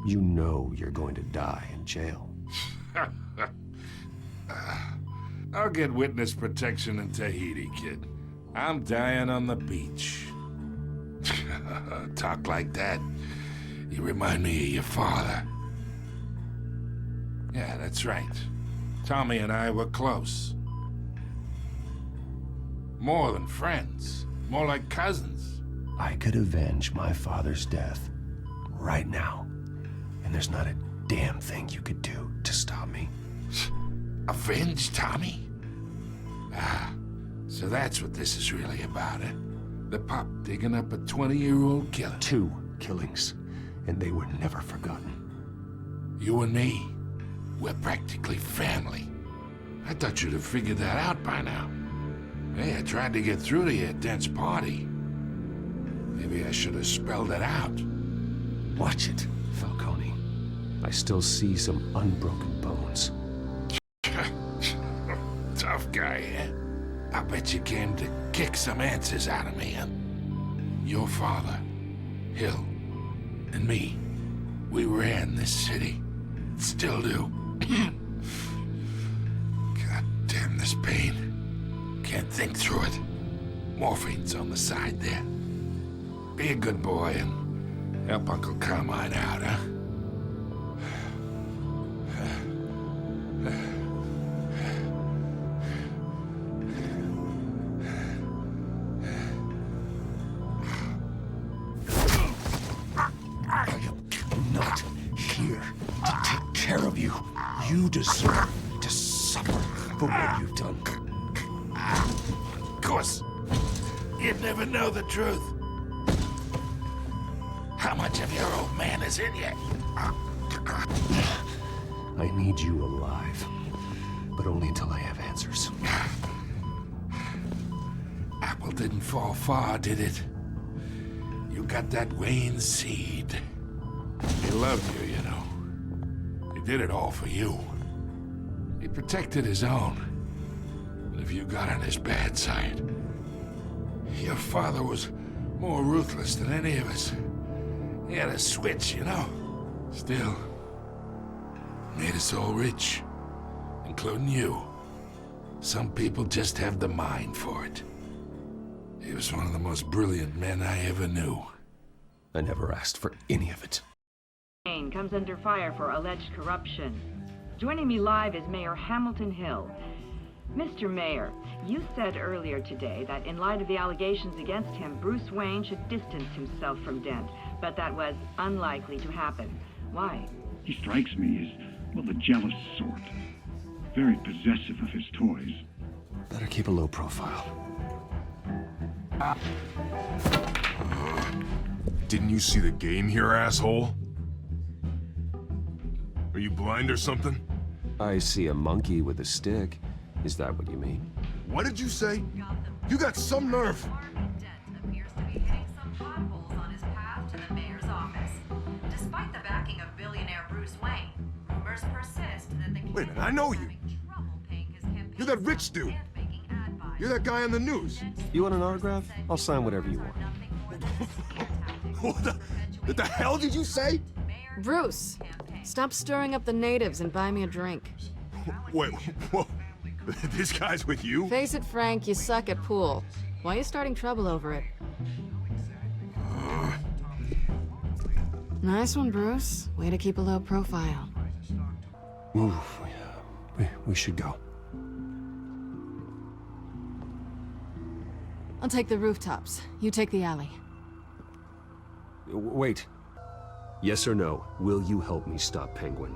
You know you're going to die in jail. I'll get witness protection in Tahiti, kid. I'm dying on the beach. Talk like that. You remind me of your father. Yeah, that's right. Tommy and I were close. More than friends. More like cousins. I could avenge my father's death right now. And there's not a damn thing you could do to stop me. Avenge Tommy? Ah, so that's what this is really about, eh? The pup digging up a 20-year-old killer. 2 killings, and they were never forgotten. You and me, we're practically family. I thought you'd have figured that out by now. Hey, I tried to get through to you at Dent's party. Maybe I should have spelled it out. Watch it, Falcone. I still see some unbroken bones. Tough guy, eh? I bet you came to kick some answers out of me, huh? Your father, Hill, and me, we ran this city. Still do. God damn this pain. Can't think through it. Morphine's on the side there. Be a good boy and help Uncle Carmine out, huh? Not here to take care of you. You deserve to suffer for what you've done. Of course. You'd never know the truth. How much of your old man is in you? I need you alive, but only until I have answers. Apple didn't fall far, did it? You got that Wayne seed. He loved you, you know. He did it all for you. He protected his own. But if you got on his bad side, your father was more ruthless than any of us. He had a switch, you know. Still, made us all rich, including you. Some people just have the mind for it. He was one of the most brilliant men I ever knew. I never asked for any of it. Comes under fire for alleged corruption. Joining me live is Mayor Hamilton Hill. Mr. Mayor, you said earlier today that in light of the allegations against him, Bruce Wayne should distance himself from Dent, but that was unlikely to happen. Why? He strikes me as, well, the jealous sort. Very possessive of his toys. Better keep a low profile. Didn't you see the game here, asshole? Are you blind or something? I see a monkey with a stick. Is that what you mean? What did you say? You got some nerve. Dent appears to be hitting some potholes on his path to the mayor's office. Despite the backing of billionaire Bruce Wayne, rumors persist that the Wait a minute, I know you. You're that rich dude. You're that guy on the news. You want an autograph? I'll sign whatever you want. What the hell did you say? Bruce, stop stirring up the natives and buy me a drink. Wait, whoa. This guy's with you? Face it, Frank, you suck at pool. Why are you starting trouble over it? Nice one, Bruce. Way to keep a low profile. Move. We should go. I'll take the rooftops. You take the alley. Wait. Yes or no, will you help me stop Penguin?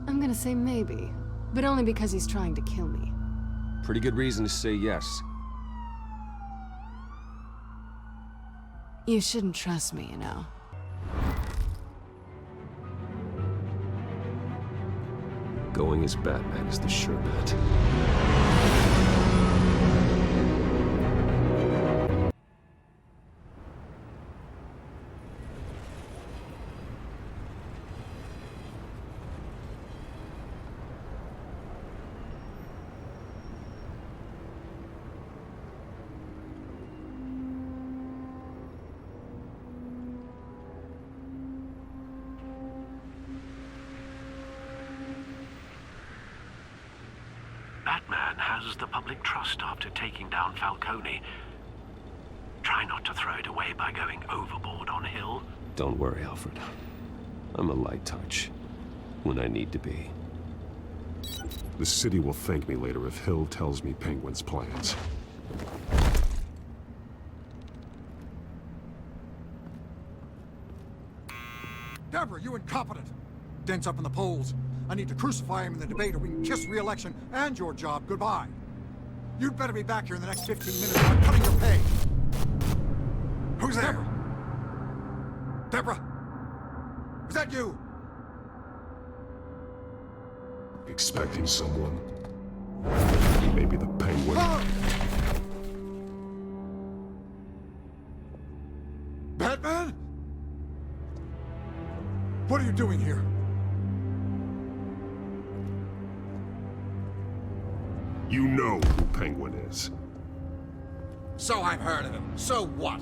I'm gonna say maybe, but only because he's trying to kill me. Pretty good reason to say yes. You shouldn't trust me, you know. Going as Batman is the sure bet. has the public trust after taking down Falcone. Try not to throw it away by going overboard on Hill. Don't worry, Alfred. I'm a light touch when I need to be. The city will thank me later if Hill tells me Penguin's plans. Deborah, you incompetent! Dent's up in the polls. I need to crucify him in the debate or we can kiss re-election and your job goodbye. You'd better be back here in the next 15 minutes or I'm cutting your pay. Who's there? Deborah? Is that you? Expecting someone. Maybe the Penguin. Ah! Batman? What are you doing here? You know who Penguin is. So I've heard of him. So what?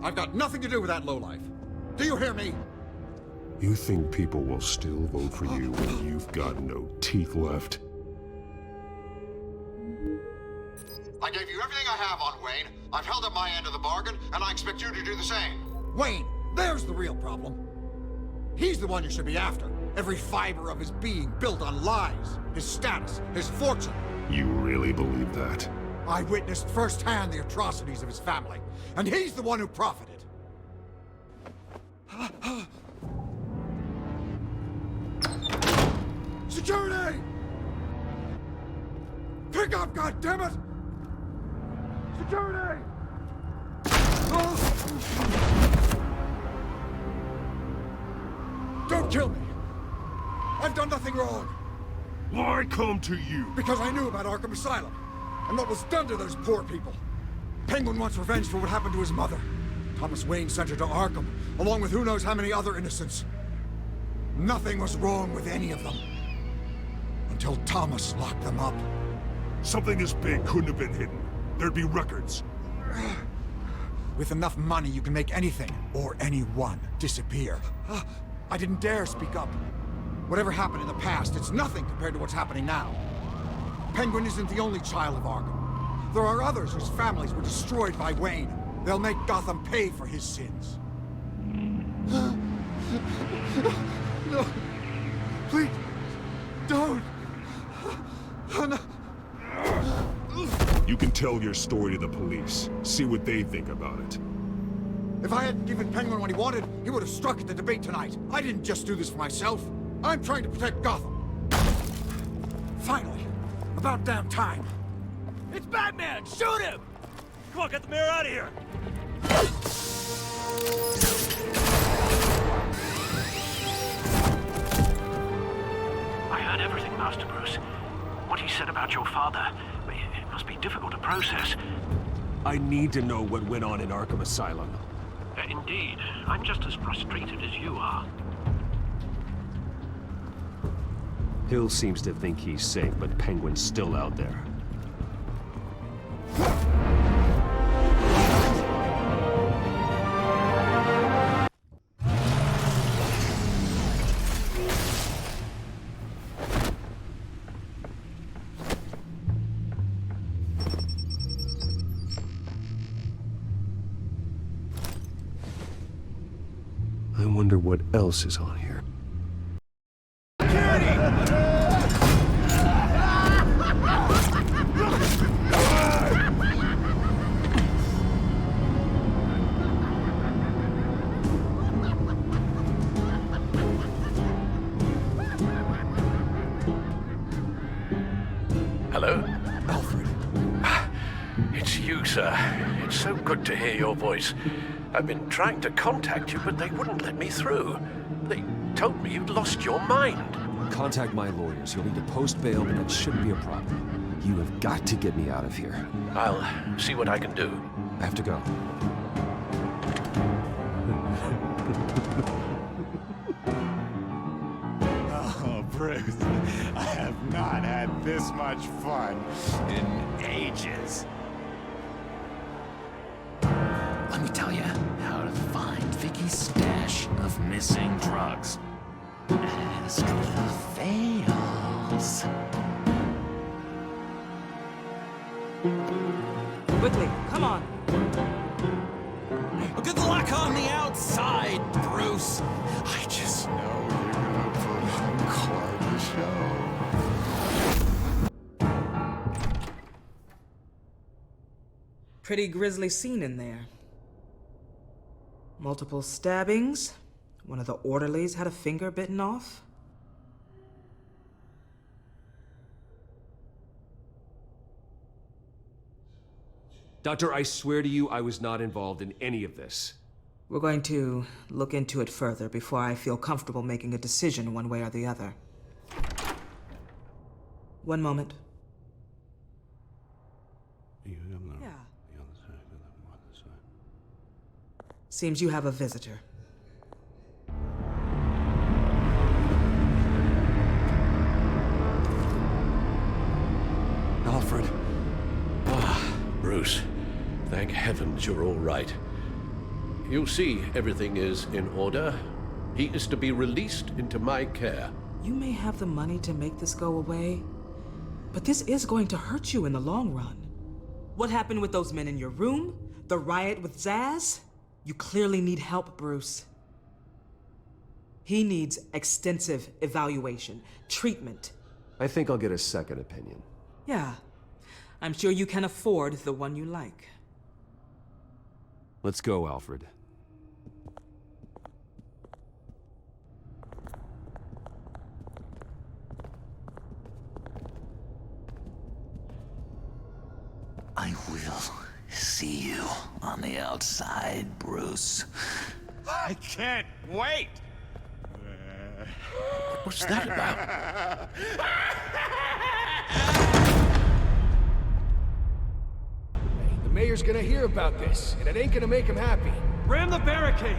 I've got nothing to do with that lowlife. Do you hear me? You think people will still vote for you when you've got no teeth left? I gave you everything I have on Wayne. I've held up my end of the bargain, and I expect you to do the same. Wayne, there's the real problem. He's the one you should be after. Every fiber of his being built on lies, his status, his fortune. You really believe that? I witnessed firsthand the atrocities of his family, and he's the one who profited. Security! Pick up, goddammit! Security! Don't kill me! I've done nothing wrong! Why come to you? Because I knew about Arkham Asylum, and what was done to those poor people. Penguin wants revenge for what happened to his mother. Thomas Wayne sent her to Arkham, along with who knows how many other innocents. Nothing was wrong with any of them. Until Thomas locked them up. Something this big couldn't have been hidden. There'd be records. With enough money, you can make anything, or anyone, disappear. I didn't dare speak up. Whatever happened in the past, it's nothing compared to what's happening now. Penguin isn't the only child of Arkham. There are others whose families were destroyed by Wayne. They'll make Gotham pay for his sins. No. Please, don't. No. You can tell your story to the police. See what they think about it. If I hadn't given Penguin what he wanted, he would have struck at the debate tonight. I didn't just do this for myself. I'm trying to protect Gotham. Finally. About damn time. It's Batman! Shoot him! Come on, get the mayor out of here! I heard everything, Master Bruce. What he said about your father, it must be difficult to process. I need to know what went on in Arkham Asylum. Indeed. I'm just as frustrated as you are. Hill seems to think he's safe, but Penguin's still out there. I wonder what else is on here. Hello? Alfred. It's you, sir. It's so good to hear your voice. I've been trying to contact you, but they wouldn't let me through. They told me you'd lost your mind. Contact my lawyers. You'll need to post bail, but that shouldn't be a problem. You have got to get me out of here. I'll see what I can do. I have to go. Oh, Bruce, I have not had this much fun in ages. Let me tell you how to find Vicky's stash of missing drugs. Ask the fails. Quickly, come on. Good luck on the outside, Bruce. I just know you're gonna put on quite a show. Pretty grisly scene in there. Multiple stabbings. One of the orderlies had a finger bitten off. Doctor, I swear to you, I was not involved in any of this. We're going to look into it further before I feel comfortable making a decision one way or the other. One moment. Yeah. Seems you have a visitor. Alfred. Bruce, thank heavens you're all right. You see, everything is in order. He is to be released into my care. You may have the money to make this go away, but this is going to hurt you in the long run. What happened with those men in your room? The riot with Zaz? You clearly need help, Bruce. He needs extensive evaluation, treatment. I think I'll get a second opinion. Yeah, I'm sure you can afford the one you like. Let's go, Alfred. I will see you on the outside, Bruce. I can't wait! What's that about? The mayor's gonna hear about this, and it ain't gonna make him happy. Ram the barricade!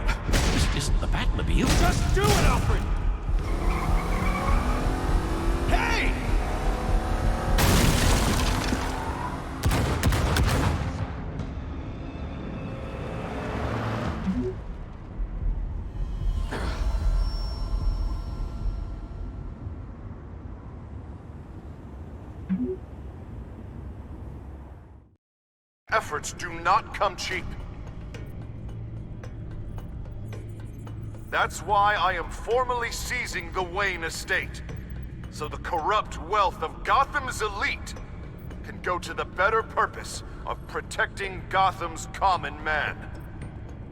This isn't the Batmobile. Just do it, Alfred! Hey! Efforts do not come cheap. That's why I am formally seizing the Wayne estate, so the corrupt wealth of Gotham's elite can go to the better purpose of protecting Gotham's common man.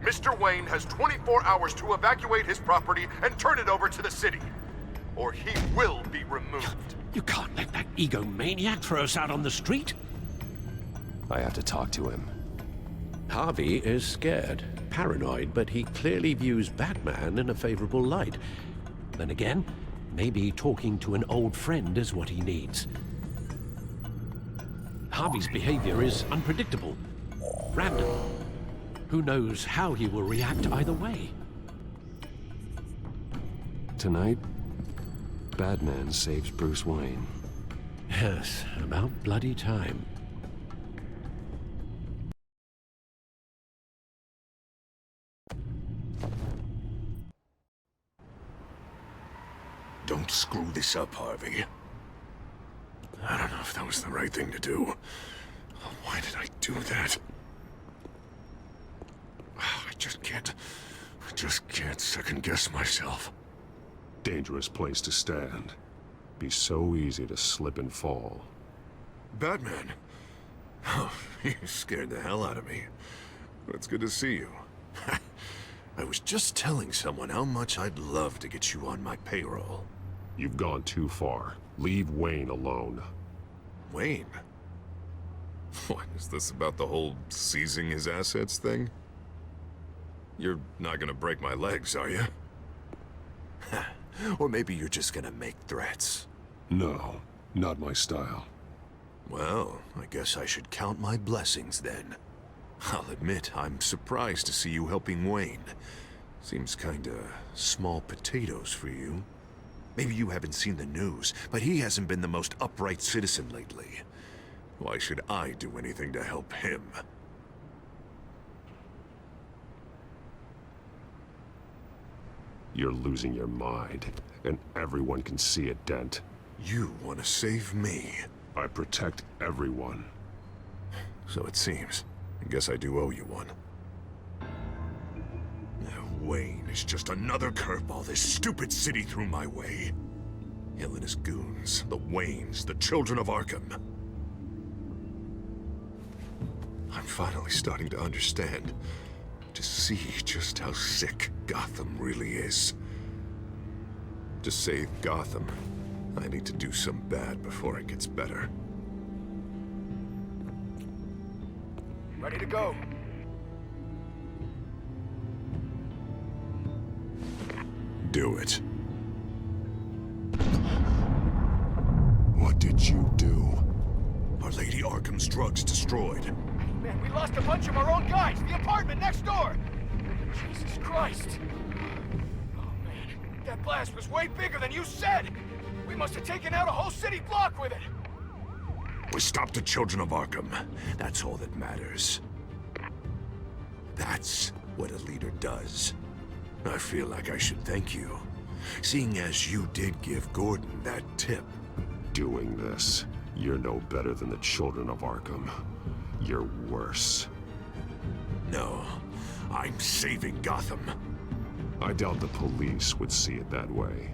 Mr. Wayne has 24 hours to evacuate his property and turn it over to the city, or he will be removed. You can't let that egomaniac throw us out on the street. I have to talk to him. Harvey is scared, paranoid, but he clearly views Batman in a favorable light. Then again, maybe talking to an old friend is what he needs. Harvey's behavior is unpredictable, random. Who knows how he will react either way? Tonight, Batman saves Bruce Wayne. Yes, about bloody time. Don't screw this up, Harvey. I don't know if that was the right thing to do. Why did I do that? I just can't second-guess myself. Dangerous place to stand. Be so easy to slip and fall. Batman? Oh, you scared the hell out of me. It's good to see you. I was just telling someone how much I'd love to get you on my payroll. You've gone too far. Leave Wayne alone. Wayne? What, is this about the whole seizing his assets thing? You're not gonna break my legs, are you? Or maybe you're just gonna make threats. No, not my style. Well, I guess I should count my blessings then. I'll admit, I'm surprised to see you helping Wayne. Seems kinda small potatoes for you. Maybe you haven't seen the news, but he hasn't been the most upright citizen lately. Why should I do anything to help him? You're losing your mind, and everyone can see it, Dent. You want to save me? I protect everyone. So it seems. I guess I do owe you one. Wayne is just another curveball this stupid city threw my way. Hill and his goons, the Waynes, the children of Arkham. I'm finally starting to understand, to see just how sick Gotham really is. To save Gotham, I need to do some bad before it gets better. Ready to go. Do it. What did you do? Are Lady Arkham's drugs destroyed? Man, we lost a bunch of our own guys. The apartment next door. Jesus Christ. Oh, man. That blast was way bigger than you said. We must have taken out a whole city block with it. We stopped the children of Arkham. That's all that matters. That's what a leader does. I feel like I should thank you, seeing as you did give Gordon that tip. Doing this, you're no better than the children of Arkham. You're worse. No, I'm saving Gotham. I doubt the police would see it that way.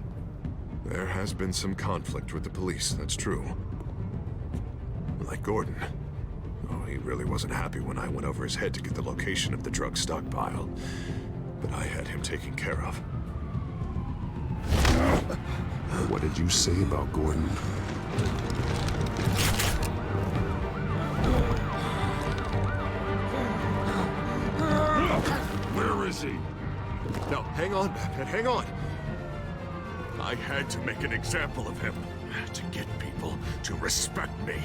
There has been some conflict with the police, that's true. Like Gordon. Oh, he really wasn't happy when I went over his head to get the location of the drug stockpile. But I had him taken care of. What did you say about Gordon? Where is he? Now, hang on, Batman, hang on. I had to make an example of him to get people to respect me.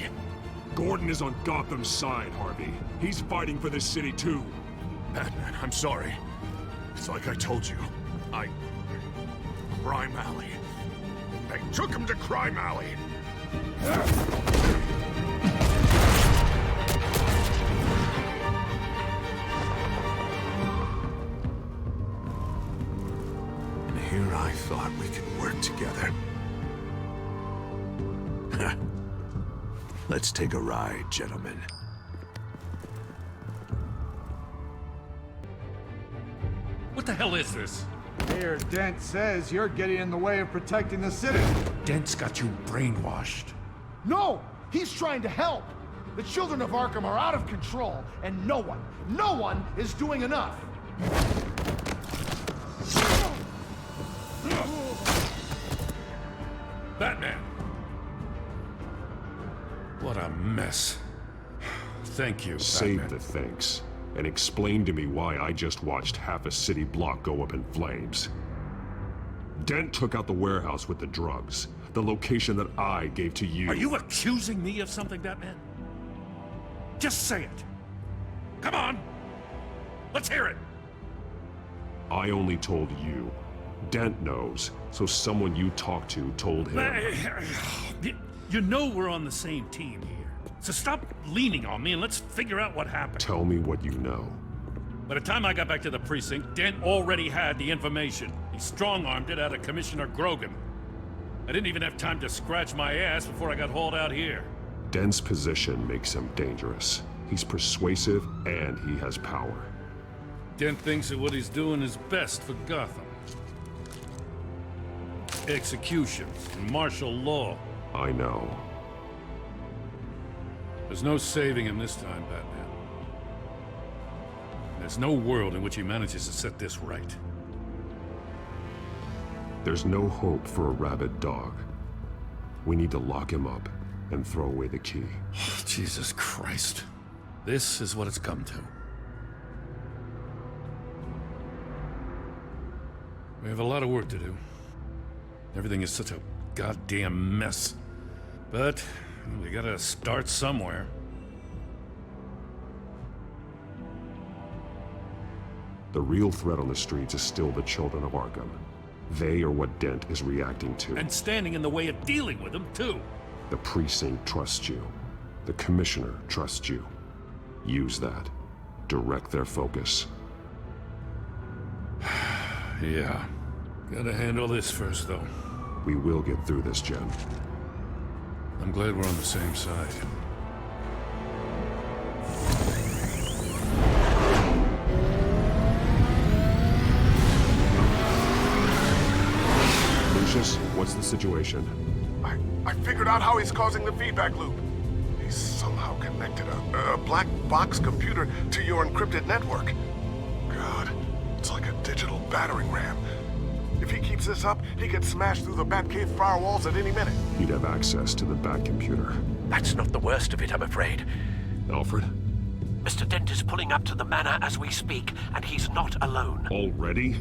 Gordon is on Gotham's side, Harvey. He's fighting for this city, too. Batman, I'm sorry. It's like I told you. Crime Alley. I took him to Crime Alley. And here I thought we could work together. Let's take a ride, gentlemen. What the hell is this? Mayor Dent says you're getting in the way of protecting the city. Dent's got you brainwashed. No! He's trying to help! The children of Arkham are out of control, and no one is doing enough! Batman! What a mess. Thank you, Save Batman. the thanks, and explain to me why I just watched half a city block go up in flames. Dent took out the warehouse with the drugs, the location that I gave to you. Are you accusing me of something, Batman? Just say it. Come on! Let's hear it! I only told you. Dent knows, so someone you talked to told him. You know we're on the same team here. So stop leaning on me and let's figure out what happened. Tell me what you know. By the time I got back to the precinct, Dent already had the information. He strong-armed it out of Commissioner Grogan. I didn't even have time to scratch my ass before I got hauled out here. Dent's position makes him dangerous. He's persuasive and he has power. Dent thinks that what he's doing is best for Gotham. Execution and martial law. I know. There's no saving him this time, Batman. There's no world in which he manages to set this right. There's no hope for a rabid dog. We need to lock him up and throw away the key. Oh, Jesus Christ. This is what it's come to. We have a lot of work to do. Everything is such a goddamn mess. But we gotta start somewhere. The real threat on the streets is still the children of Arkham. They are what Dent is reacting to. And standing in the way of dealing with them, too. The precinct trusts you. The commissioner trusts you. Use that. Direct their focus. Yeah. Gotta handle this first, though. We will get through this, Jen. I'm glad we're on the same side. Lucius, what's the situation? I figured out how he's causing the feedback loop. He's somehow connected a black box computer to your encrypted network. God, it's like a digital battering ram. If he keeps this up, he can smash through the Batcave firewalls at any minute. He'd have access to the Bat computer. That's not the worst of it, I'm afraid. Alfred? Mr. Dent is pulling up to the manor as we speak, and he's not alone. Already?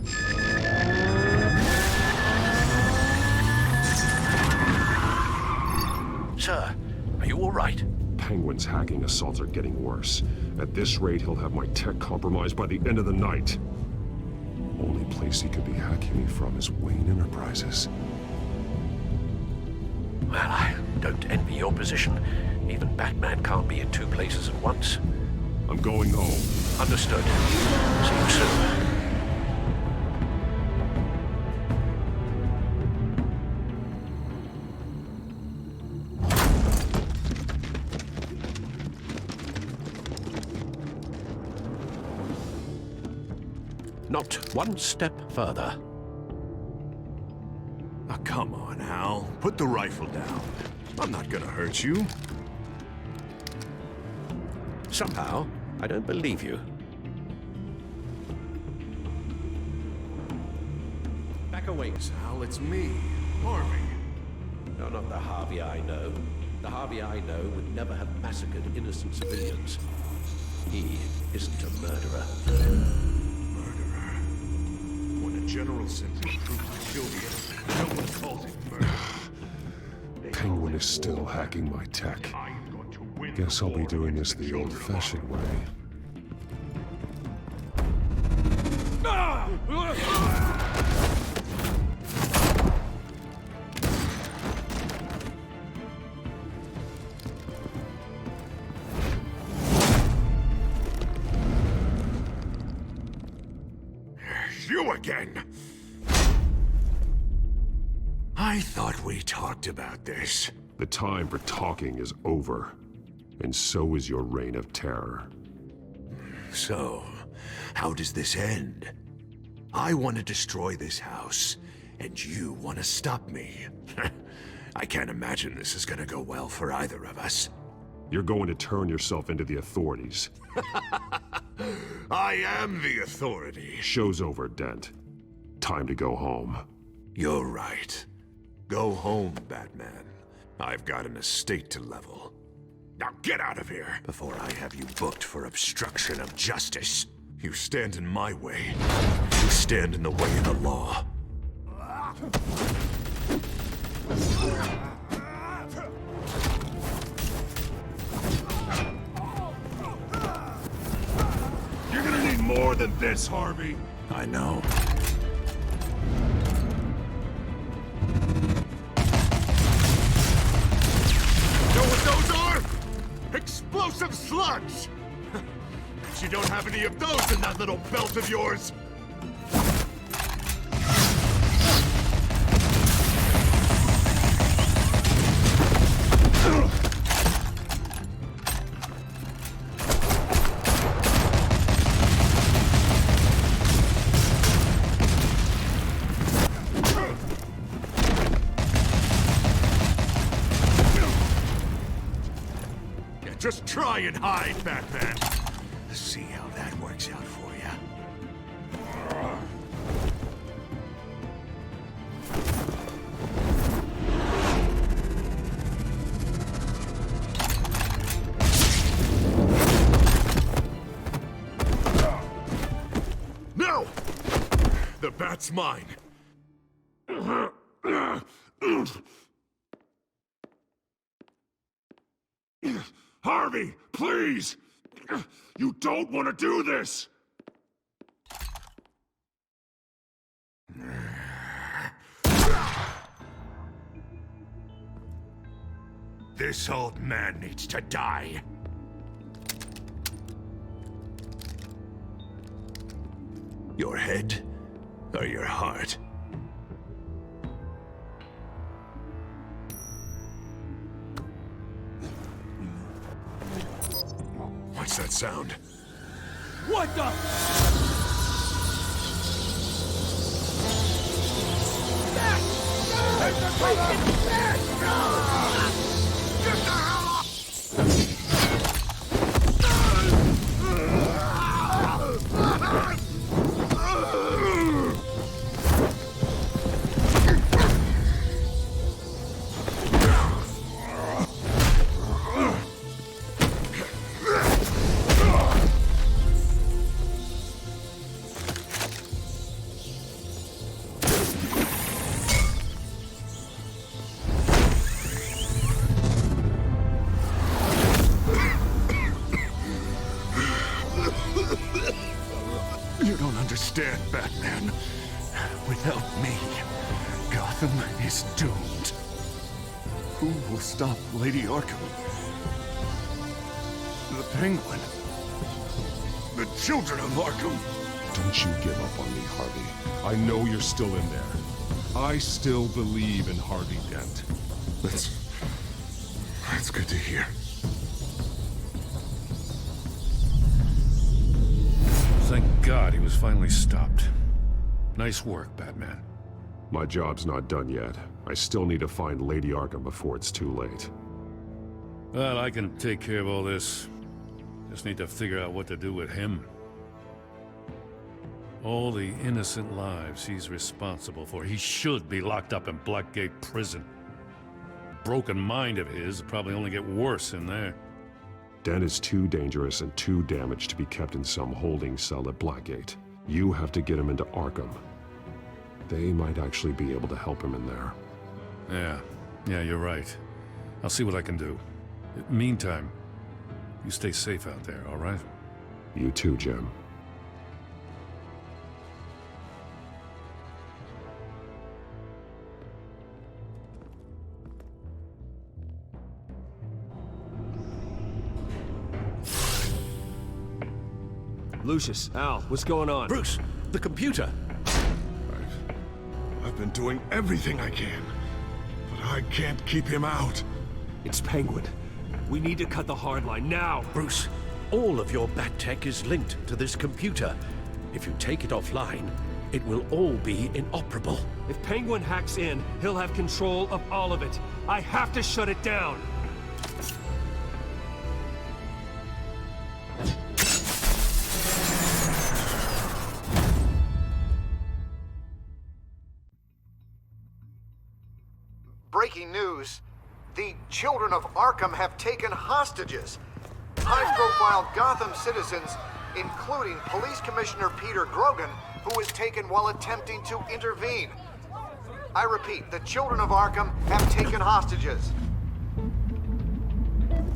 Sir, are you all right? Penguin's hacking assaults are getting worse. At this rate, he'll have my tech compromised by the end of the night. Only place he could be hacking me from is Wayne Enterprises. Well, I don't envy your position. Even Batman can't be in two places at once. I'm going home. Understood. See you soon. Not one step further. Oh, come on, Al. Put the rifle down. I'm not gonna hurt you. Somehow, I don't believe you. Back away. Al, it's me, Harvey. No, not the Harvey I know. The Harvey I know would never have massacred innocent civilians. He isn't a murderer. When a general sends his troops to kill the innocent, no one calls it murder. Penguin is still hacking my tech. Guess I'll be doing this the old-fashioned way. You again! I thought we talked about this. The time for talking is over. And so is your reign of terror. So, how does this end? I want to destroy this house, and you want to stop me. I can't imagine this is gonna go well for either of us. You're going to turn yourself into the authorities. I am the authority. Show's over, Dent. Time to go home. You're right. Go home, Batman. I've got an estate to level. Now get out of here before I have you booked for obstruction of justice. You stand in my way. You stand in the way of the law. You're gonna need more than this, Harvey. I know. Know what those are? Explosive slugs! But you don't have any of those in that little belt of yours! Just try and hide, Batman. Let's see how that works out for you. No! The bat's mine. Harvey, please! You don't want to do this! This old man needs to die. Your head or your heart? What's that sound? What the? Bat! You don't understand, Batman. Without me, Gotham is doomed. Who will stop Lady Arkham? The Penguin. The children of Arkham. Don't you give up on me, Harvey. I know you're still in there. I still believe in Harvey Dent. That's good to hear. Thank God he was finally stopped. Nice work, Batman. My job's not done yet. I still need to find Lady Arkham before it's too late. Well, I can take care of all this. Just need to figure out what to do with him. All the innocent lives he's responsible for. He should be locked up in Blackgate Prison. Broken mind of his will probably only get worse in there. Dent is too dangerous and too damaged to be kept in some holding cell at Blackgate. You have to get him into Arkham. They might actually be able to help him in there. Yeah, you're right. I'll see what I can do. Meantime, you stay safe out there, all right? You too, Jim. Lucius, Al, what's going on? Bruce, the computer! I've been doing everything I can, but I can't keep him out. It's Penguin. We need to cut the hard line now. Bruce, all of your bat tech is linked to this computer. If you take it offline, it will all be inoperable. If Penguin hacks in, he'll have control of all of it. I have to shut it down. Breaking news. The children of Arkham have taken hostages. High-profile Gotham citizens, including Police Commissioner Peter Grogan, who was taken while attempting to intervene. I repeat, the children of Arkham have taken hostages.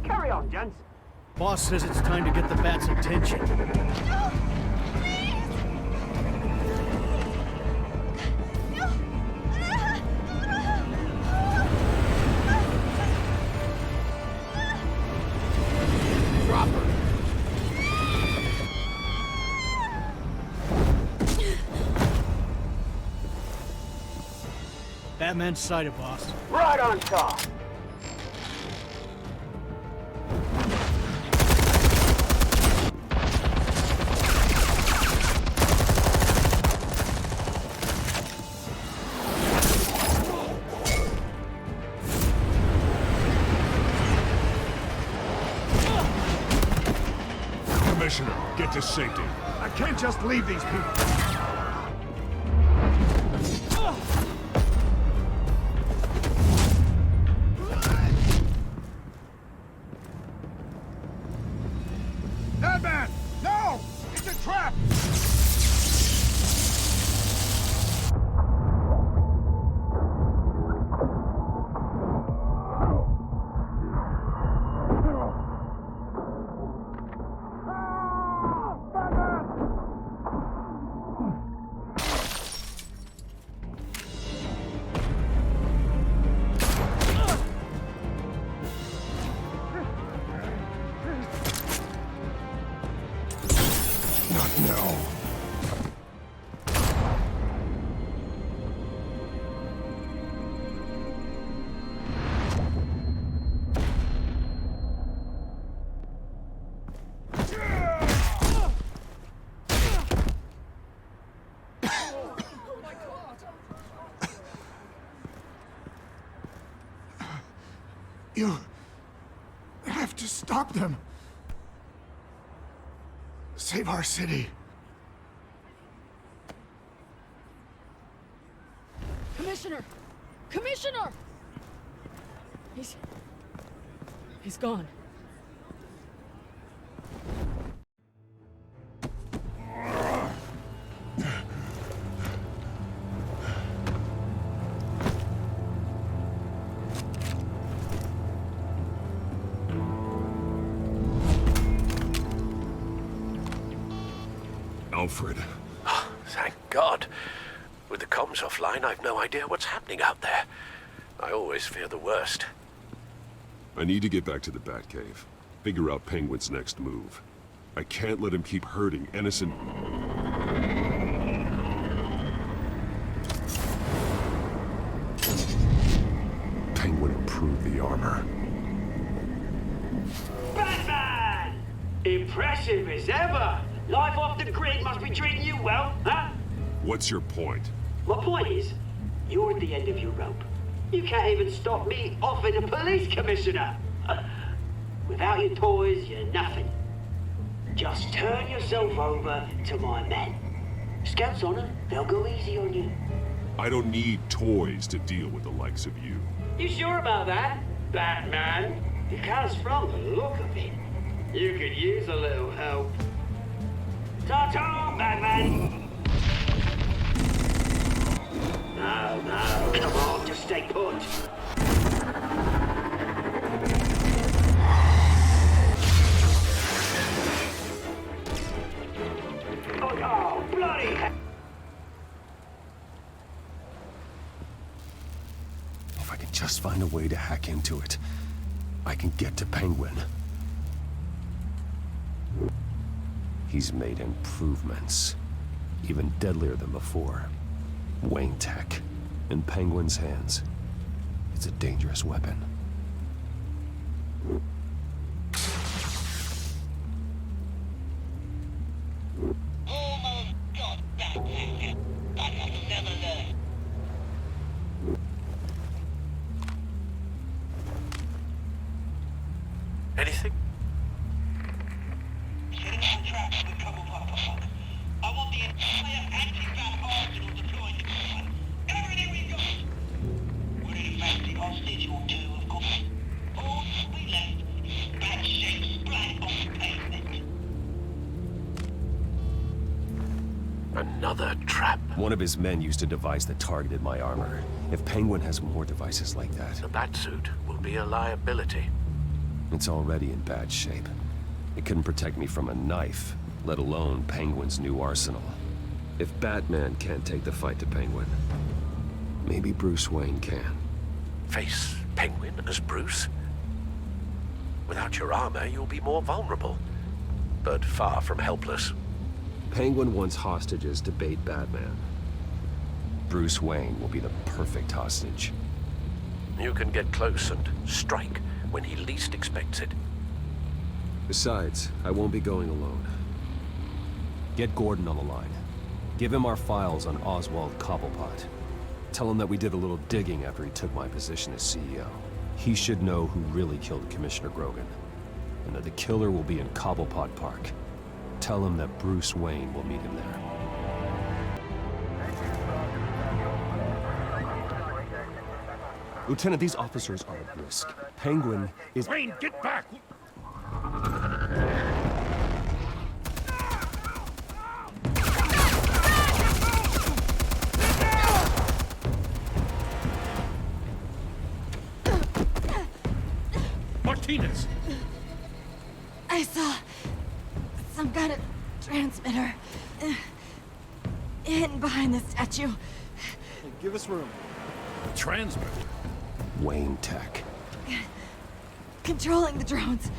Carry on, gents. Boss says it's time to get the Bat's attention. Drop her. Batman's sighted, boss. Right on top. Commissioner, get to safety. I can't just leave these people. Batman! No! It's a trap! You have to stop them. Save our city. Commissioner! Commissioner! He's gone. Alfred. Oh, thank God. With the comms offline, I've no idea what's happening out there. I always fear the worst. I need to get back to the Batcave. Figure out Penguin's next move. I can't let him keep hurting innocent... Penguin improved the armor. Batman! Impressive as ever! Life off the grid must be treating you well, huh? What's your point? My point is, you're at the end of your rope. You can't even stop me offing a police commissioner. Without your toys, you're nothing. Just turn yourself over to my men. Scouts on them, they'll go easy on you. I don't need toys to deal with the likes of you. You sure about that, Batman? Because from the look of it, you could use a little help. Ta-ta, Batman! No, come on, just stay put. Oh, bloody hell! If I can just find a way to hack into it, I can get to Penguin. He's made improvements, even deadlier than before. Wayne Tech, in Penguin's hands. It's a dangerous weapon. Anything? I want the entire anti-bat arsenal deployed to this one. Everything we got! We're in a fancy hostage or two, of course. All we left is bad shape splat on the pavement. Another trap. One of his men used a device that targeted my armor. If Penguin has more devices like that... The Batsuit will be a liability. It's already in bad shape. It couldn't protect me from a knife, let alone Penguin's new arsenal. If Batman can't take the fight to Penguin, maybe Bruce Wayne can. Face Penguin as Bruce? Without your armor, you'll be more vulnerable, but far from helpless. Penguin wants hostages to bait Batman. Bruce Wayne will be the perfect hostage. You can get close and strike when he least expects it. Besides, I won't be going alone. Get Gordon on the line. Give him our files on Oswald Cobblepot. Tell him that we did a little digging after he took my position as CEO. He should know who really killed Commissioner Grogan, and that the killer will be in Cobblepot Park. Tell him that Bruce Wayne will meet him there. Lieutenant, these officers are at risk. Penguin is... Wayne, get back! Martinez! I saw some kind of transmitter hidden behind the statue. Hey, give us room. Transmitter? Wayne Tech. Controlling the drones.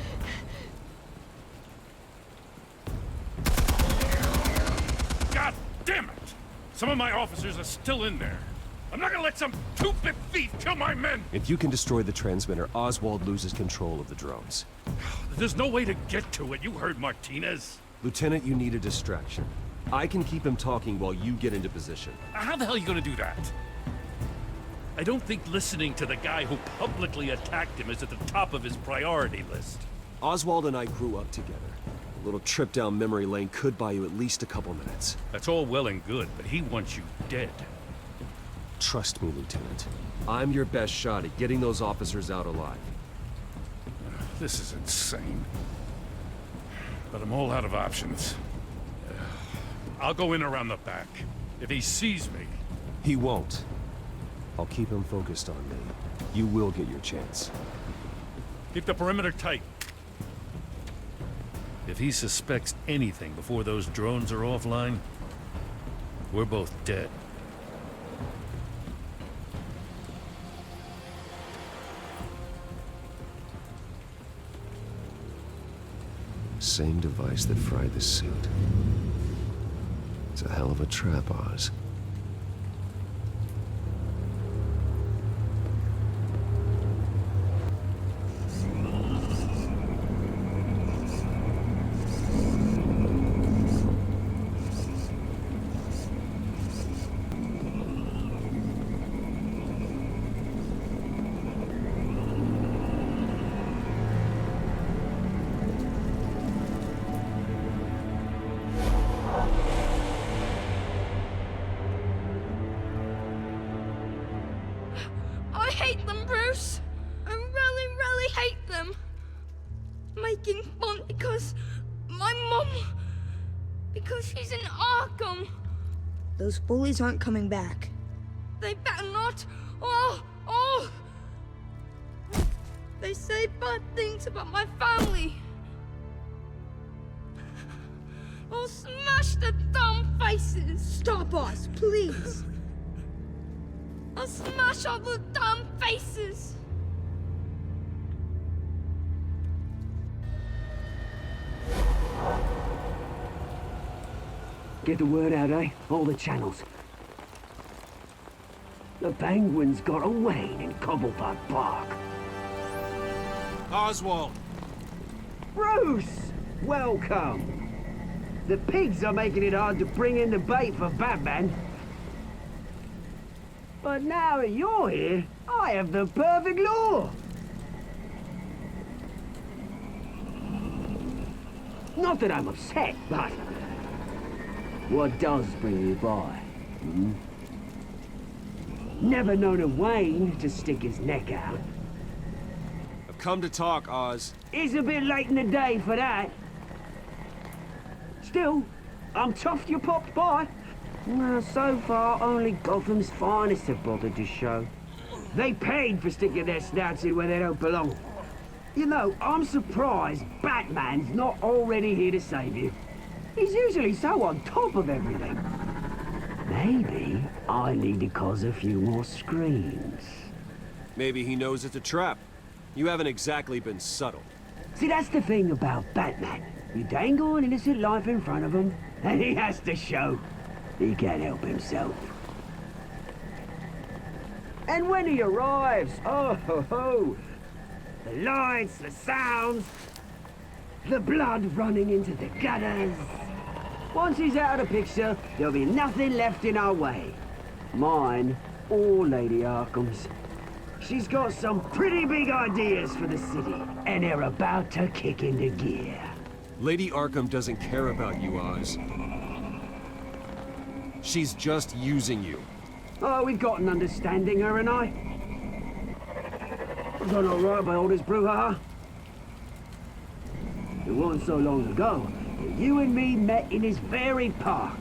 God damn it! Some of my officers are still in there. I'm not gonna let some two-bit thief kill my men! If you can destroy the transmitter, Oswald loses control of the drones. There's no way to get to it. You heard Martinez. Lieutenant, you need a distraction. I can keep him talking while you get into position. How the hell are you gonna do that? I don't think listening to the guy who publicly attacked him is at the top of his priority list. Oswald and I grew up together. A little trip down memory lane could buy you at least a couple minutes. That's all well and good, but he wants you dead. Trust me, Lieutenant. I'm your best shot at getting those officers out alive. This is insane. But I'm all out of options. I'll go in around the back. If he sees me... He won't. I'll keep him focused on me. You will get your chance. Keep the perimeter tight. If he suspects anything before those drones are offline, we're both dead. Same device that fried the suit. It's a hell of a trap, Oz. I hate them, Bruce. I really, really hate them. Making fun because my mom... because she's in Arkham. Those bullies aren't coming back. They better not. They say bad things about my family. I'll smash the dumb faces. Stop us, please. I'll smash all the damn faces! Get the word out, eh? All the channels. The Penguin's got a Wayne in Cobblepot Park. Oswald! Bruce! Welcome! The pigs are making it hard to bring in the bait for Batman. But now that you're here, I have the perfect lure. Not that I'm upset, but what does bring you by? Never known a Wayne to stick his neck out. I've come to talk, Oz. It's a bit late in the day for that. Still, I'm chuffed you popped by. Well, so far, only Gotham's finest have bothered to show. They paid for sticking their snouts in where they don't belong. You know, I'm surprised Batman's not already here to save you. He's usually so on top of everything. Maybe I need to cause a few more screams. Maybe he knows it's a trap. You haven't exactly been subtle. See, that's the thing about Batman. You dangle an innocent life in front of him, and he has to show. He can't help himself. And when he arrives, oh ho ho! The lights, the sounds, the blood running into the gutters. Once he's out of the picture, there'll be nothing left in our way. Mine or Lady Arkham's. She's got some pretty big ideas for the city, and they're about to kick into gear. Lady Arkham doesn't care about you, Oz. She's just using you. Oh, we've got an understanding, her and I. I've done all right by all this brouhaha. It wasn't so long ago that you and me met in this very park.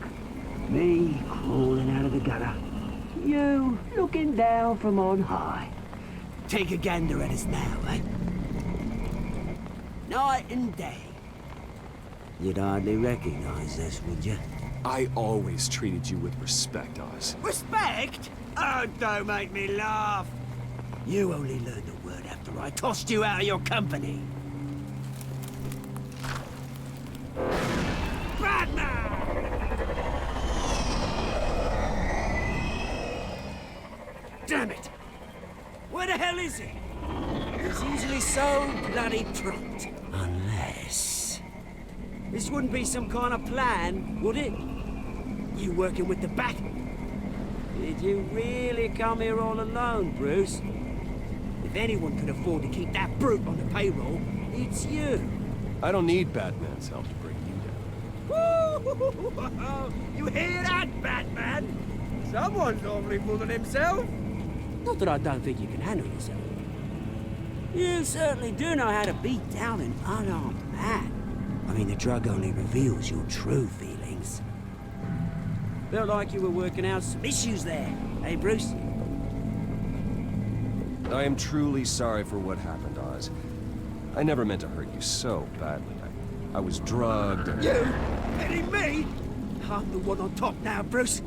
Me crawling out of the gutter. You looking down from on high. Take a gander at us now, eh? Night and day. You'd hardly recognize us, would you? I always treated you with respect, Oz. Respect? Oh, don't make me laugh. You only learned the word after I tossed you out of your company. Batman! Damn it! Where the hell is he? He's usually so bloody prompt. Unless... this wouldn't be some kind of plan, would it? You working with the Bat? Did you really come here all alone, Bruce? If anyone could afford to keep that brute on the payroll, it's you. I don't need Batman's help to bring you down. Woo! You hear that, Batman? Someone's normally fooling himself. Not that I don't think you can handle yourself. You certainly do know how to beat down an unarmed man. I mean, the drug only reveals your true feelings. Felt like you were working out some issues there, eh, Bruce? I am truly sorry for what happened, Oz. I never meant to hurt you so badly. I was drugged and... You? Pity me? I'm the one on top now, Bruce.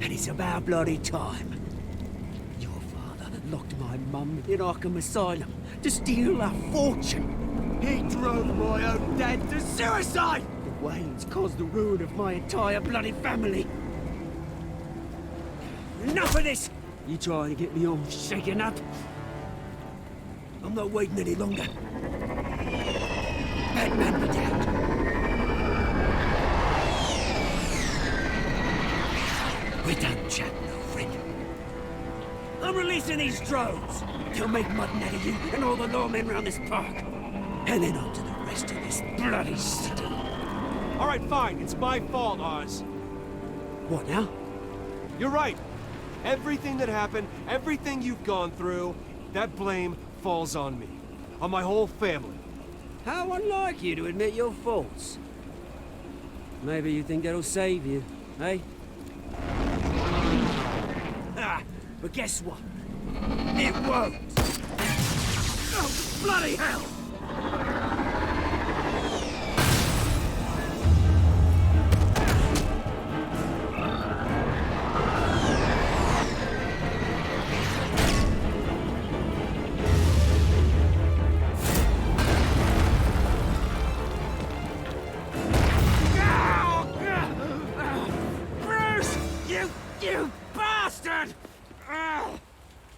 And it's about bloody time. Your father locked my mum in Arkham Asylum to steal a fortune. He drove my own dad to suicide! The Waynes caused the ruin of my entire bloody family. Enough of this! You trying to get me all shaken up? I'm not waiting any longer. Batman be damned. We're done chatting, old friend. I'm releasing these drones. They'll make mutton out of you and all the lawmen around this park. And then on to the rest of this bloody city. All right, fine. It's my fault, Oz. What now? You're right. Everything that happened, everything you've gone through, that blame falls on me. On my whole family. How unlike you to admit your faults. Maybe you think that'll save you, eh? Ah, but guess what? It won't! Oh, bloody hell!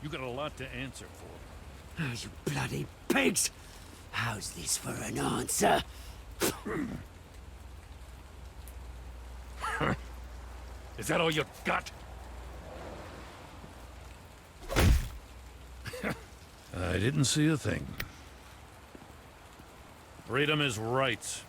You got a lot to answer for. Oh, you bloody pigs! How's this for an answer? Is that all you got? I didn't see a thing. Freedom is rights.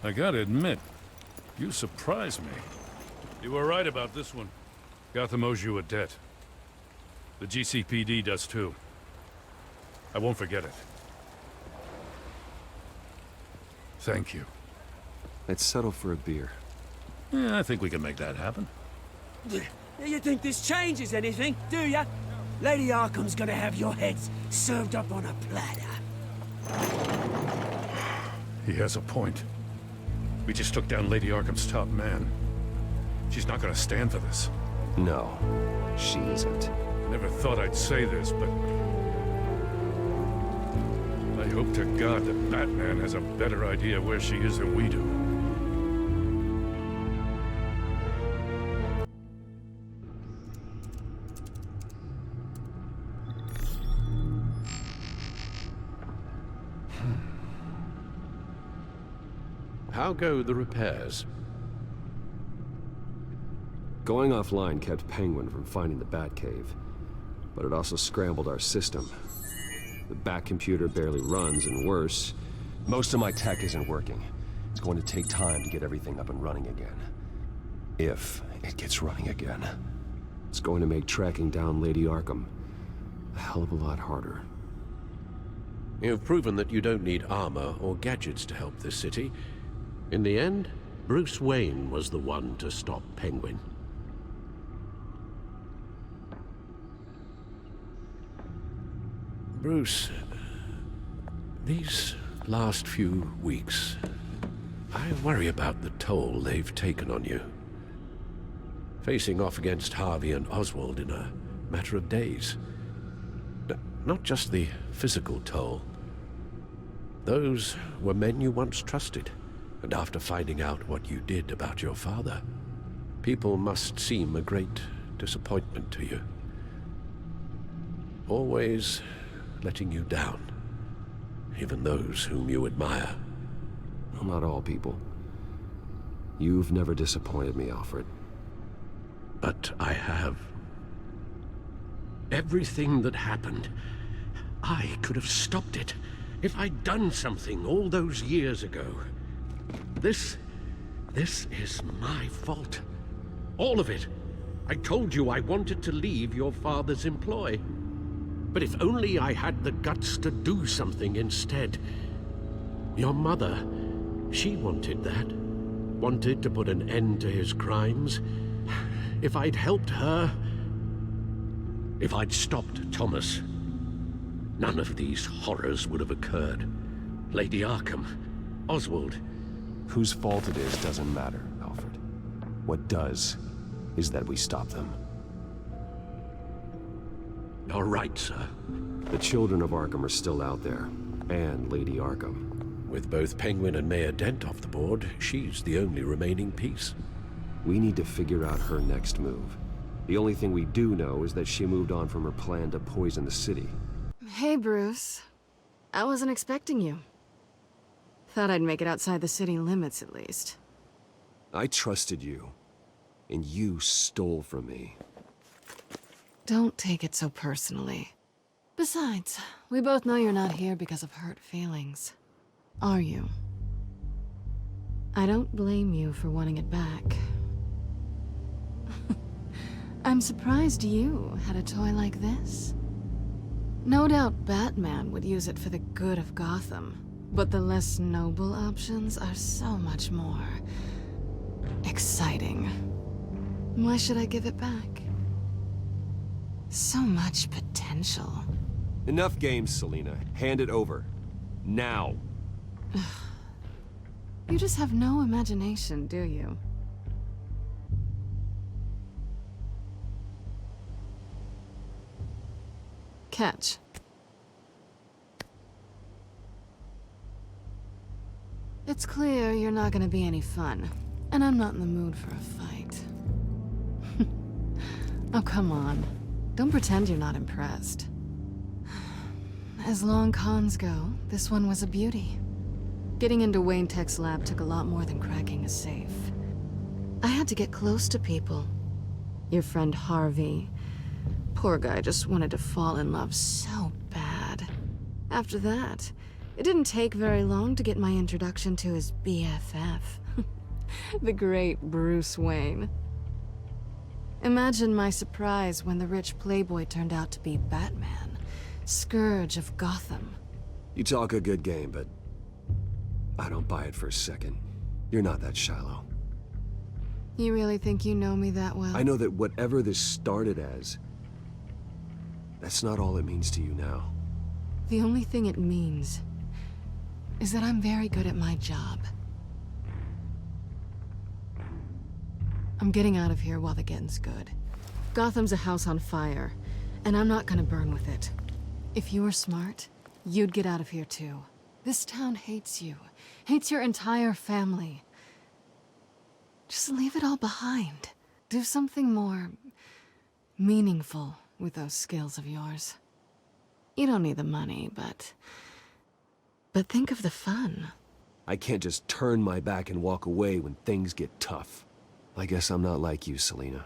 I gotta admit, you surprised me. You were right about this one. Gotham owes you a debt. The GCPD does too. I won't forget it. Thank you. Let's settle for a beer. Yeah, I think we can make that happen. You think this changes anything, do ya? Lady Arkham's gonna have your heads served up on a platter. He has a point. We just took down Lady Arkham's top man. She's not gonna stand for this. No, she isn't. Never thought I'd say this, but... I hope to God that Batman has a better idea where she is than we do. How go the repairs? Going offline kept Penguin from finding the Batcave, but it also scrambled our system. The Bat computer barely runs, and worse, most of my tech isn't working. It's going to take time to get everything up and running again. If it gets running again. It's going to make tracking down Lady Arkham a hell of a lot harder. You've proven that you don't need armor or gadgets to help this city. In the end, Bruce Wayne was the one to stop Penguin. Bruce, these last few weeks, I worry about the toll they've taken on you. Facing off against Harvey and Oswald in a matter of days. Not just the physical toll. Those were men you once trusted. And after finding out what you did about your father, people must seem a great disappointment to you. Always letting you down. even those whom you admire. Well, not all people. You've never disappointed me, Alfred. But I have. Everything that happened, I could have stopped it if I'd done something all those years ago. This is my fault. All of it. I told you I wanted to leave your father's employ. But if only I had the guts to do something instead. Your mother, she wanted that. Wanted to put an end to his crimes. If I'd helped her, if I'd stopped Thomas, none of these horrors would have occurred. Lady Arkham, Oswald. Whose fault it is doesn't matter, Alfred. What does is that we stop them. All right, sir. The children of Arkham are still out there, and Lady Arkham. With both Penguin and Mayor Dent off the board, she's the only remaining piece. We need to figure out her next move. The only thing we do know is that she moved on from her plan to poison the city. Hey, Bruce. I wasn't expecting you. Thought I'd make it outside the city limits, at least. I trusted you, and you stole from me. Don't take it so personally. Besides, we both know you're not here because of hurt feelings. Are you? I don't blame you for wanting it back. I'm surprised you had a toy like this. No doubt Batman would use it for the good of Gotham, but the less noble options are so much more exciting. Why should I give it back? So much potential. Enough games, Selina. Hand it over. Now. You just have no imagination, do you? Catch. It's clear you're not gonna be any fun, and I'm not in the mood for a fight. Oh, come on. Don't pretend you're not impressed. As long cons go, this one was a beauty. Getting into Wayne Tech's lab took a lot more than cracking a safe. I had to get close to people. Your friend Harvey. Poor guy just wanted to fall in love so bad. After that, it didn't take very long to get my introduction to his BFF. The great Bruce Wayne. Imagine my surprise when the rich playboy turned out to be Batman, Scourge of Gotham. You talk a good game, but I don't buy it for a second. You're not that shallow. You really think you know me that well? I know that whatever this started as, that's not all it means to you now. The only thing it means is that I'm very good at my job. I'm getting out of here while the getting's good. Gotham's a house on fire, and I'm not gonna burn with it. If you were smart, you'd get out of here too. This town hates you, hates your entire family. Just leave it all behind. Do something more meaningful with those skills of yours. You don't need the money, but think of the fun. I can't just turn my back and walk away when things get tough. I guess I'm not like you, Selina.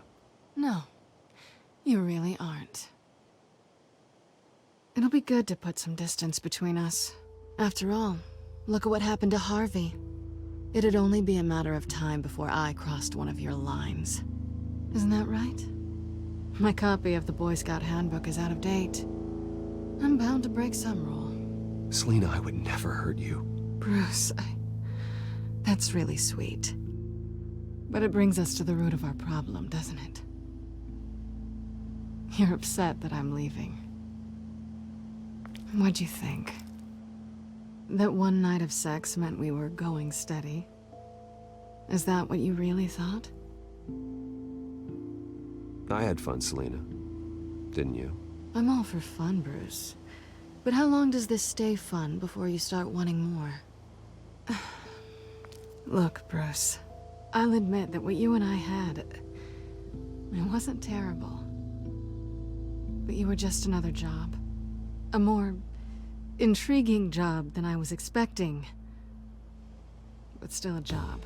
No, you really aren't. It'll be good to put some distance between us. After all, look at what happened to Harvey. It'd only be a matter of time before I crossed one of your lines. Isn't that right? My copy of the Boy Scout Handbook is out of date. I'm bound to break some rule. Selina, I would never hurt you. Bruce, that's really sweet. But it brings us to the root of our problem, doesn't it? You're upset that I'm leaving. What'd you think? That one night of sex meant we were going steady? Is that what you really thought? I had fun, Selina. Didn't you? I'm all for fun, Bruce. But how long does this stay fun before you start wanting more? Look, Bruce. I'll admit that what you and I had, it wasn't terrible. But you were just another job. A more intriguing job than I was expecting. But still a job.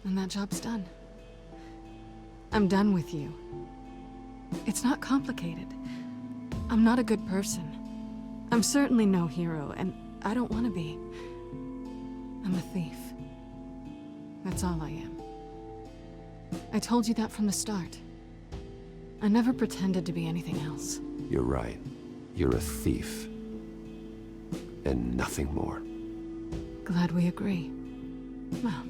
And that job's done. I'm done with you. It's not complicated. I'm not a good person. I'm certainly no hero, and I don't want to be. I'm a thief. That's all I am. I told you that from the start. I never pretended to be anything else. You're right. You're a thief. And nothing more. Glad we agree. Well,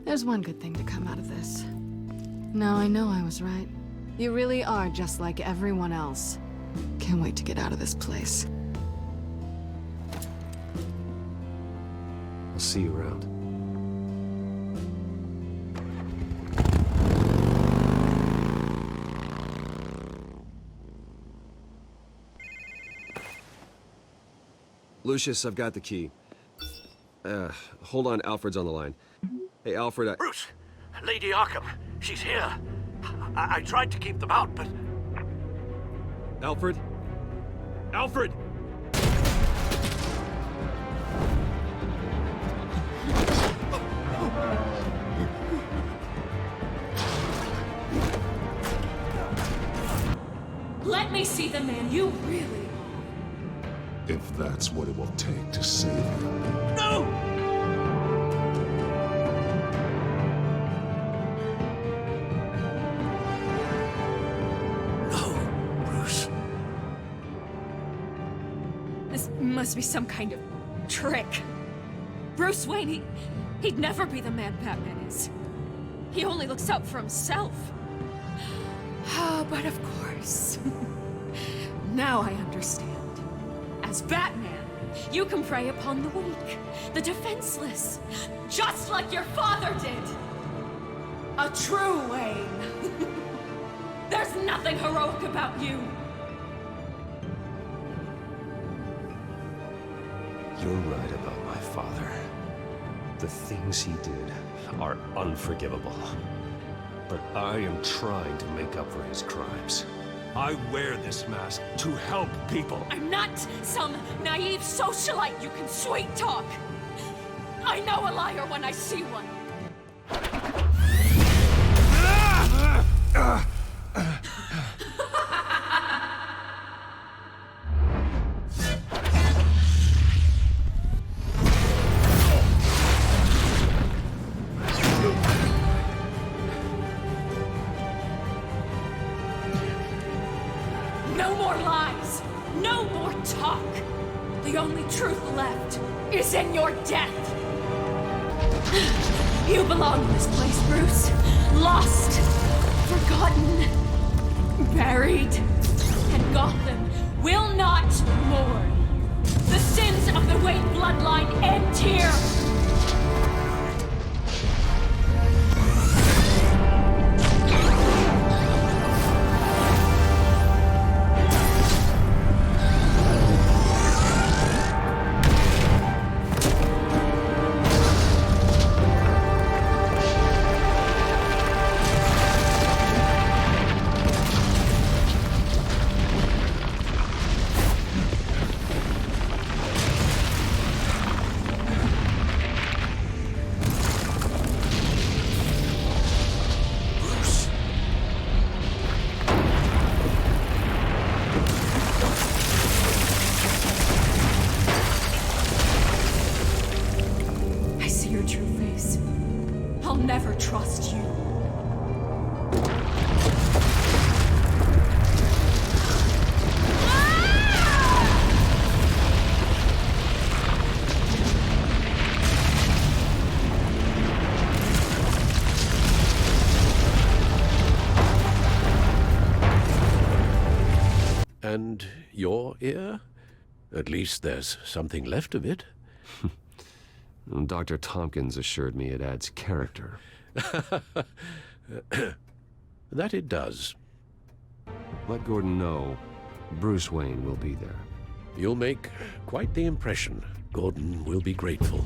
there's one good thing to come out of this. Now I know I was right. You really are just like everyone else. Can't wait to get out of this place. I'll see you around. Lucius, I've got the key. Hold on, Alfred's on the line. Hey, Alfred, Bruce! Lady Arkham, she's here. I tried to keep them out, but... Alfred? Alfred! Let me see the man you really are. If that's what it will take to save him. No! No, Bruce. This must be some kind of trick. Bruce Wayne, he'd never be the man Batman is. He only looks out for himself. Oh, but of course. Now I understand. As Batman, you can prey upon the weak, the defenseless, just like your father did. A true Wayne. There's nothing heroic about you. You're right about my father. The things he did are unforgivable. But I am trying to make up for his crimes. I wear this mask to help people. I'm not some naive socialite you can sweet talk. I know a liar when I see one. No more lies! No more talk! The only truth left is in your death! You belong in this place, Bruce. Lost, forgotten, buried, and Gotham will not mourn. The sins of the Wayne bloodline end here! I'll never trust you. And your ear? At least there's something left of it. Dr. Tompkins assured me it adds character. That it does. Let Gordon know Bruce Wayne will be there. You'll make quite the impression. Gordon will be grateful.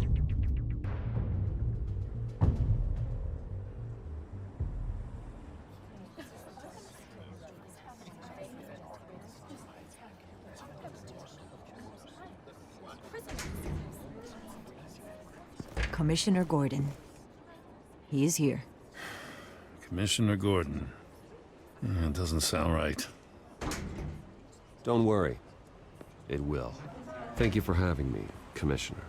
Commissioner Gordon. He is here. Commissioner Gordon. It doesn't sound right. Don't worry. It will. Thank you for having me, Commissioner.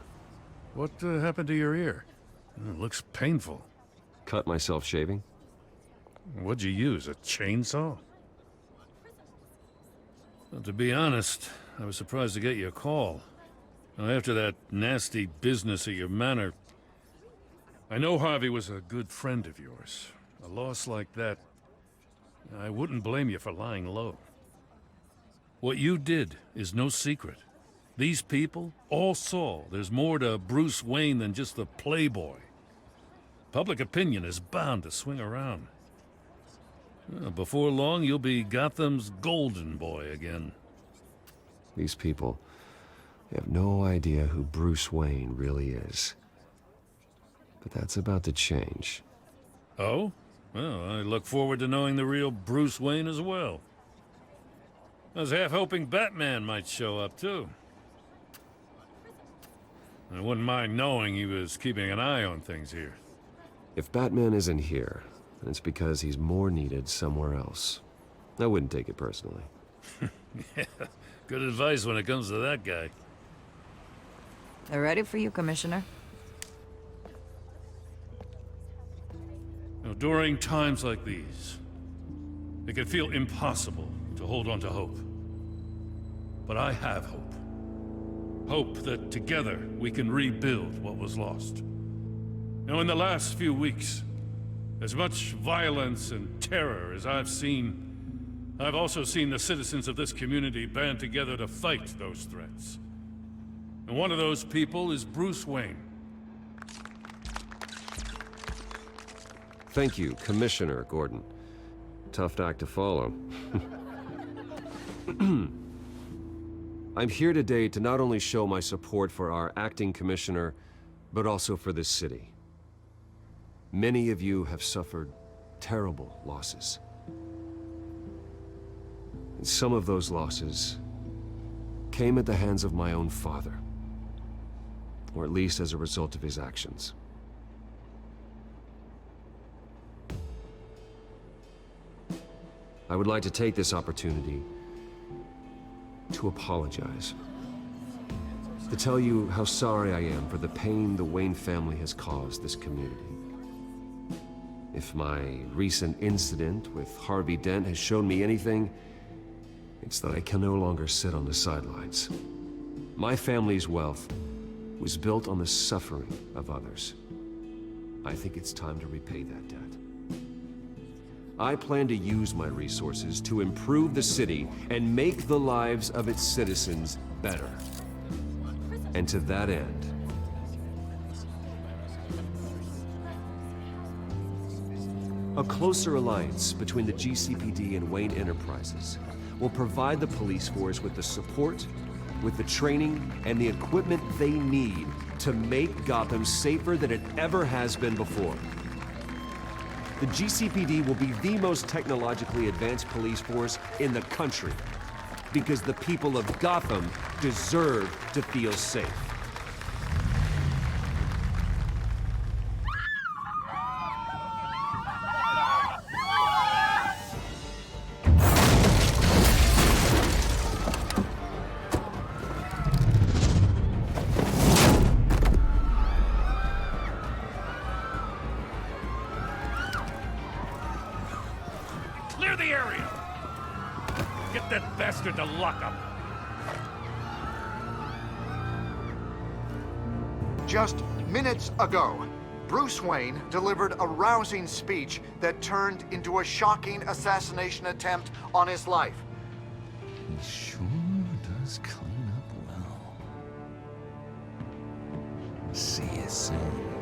What happened to your ear? It looks painful. Cut myself shaving? What'd you use, a chainsaw? Well, to be honest, I was surprised to get your call. Now, after that nasty business at your manor, I know Harvey was a good friend of yours. A loss like that, I wouldn't blame you for lying low. What you did is no secret. These people all saw there's more to Bruce Wayne than just the playboy. Public opinion is bound to swing around. Before long, you'll be Gotham's golden boy again. These people, they have no idea who Bruce Wayne really is. But that's about to change. Oh? Well, I look forward to knowing the real Bruce Wayne as well. I was half hoping Batman might show up, too. I wouldn't mind knowing he was keeping an eye on things here. If Batman isn't here, then it's because he's more needed somewhere else. I wouldn't take it personally. Yeah, good advice when it comes to that guy. They're ready for you, Commissioner. Now, during times like these, it can feel impossible to hold on to hope. But I have hope. Hope that together we can rebuild what was lost. Now, in the last few weeks, as much violence and terror as I've seen, I've also seen the citizens of this community band together to fight those threats. And one of those people is Bruce Wayne. Thank you, Commissioner Gordon. Tough act to follow. I'm here today to not only show my support for our acting commissioner, but also for this city. Many of you have suffered terrible losses. And some of those losses came at the hands of my own father, or at least as a result of his actions. I would like to take this opportunity to apologize. To tell you how sorry I am for the pain the Wayne family has caused this community. If my recent incident with Harvey Dent has shown me anything, it's that I can no longer sit on the sidelines. My family's wealth was built on the suffering of others. I think it's time to repay that debt. I plan to use my resources to improve the city and make the lives of its citizens better. And to that end, a closer alliance between the GCPD and Wayne Enterprises will provide the police force with the support, with the training, and the equipment they need to make Gotham safer than it ever has been before. The GCPD will be the most technologically advanced police force in the country, because the people of Gotham deserve to feel safe. Clear the area! Get that bastard to lockup! Just minutes ago, Bruce Wayne delivered a rousing speech that turned into a shocking assassination attempt on his life. He sure does clean up well. See you soon.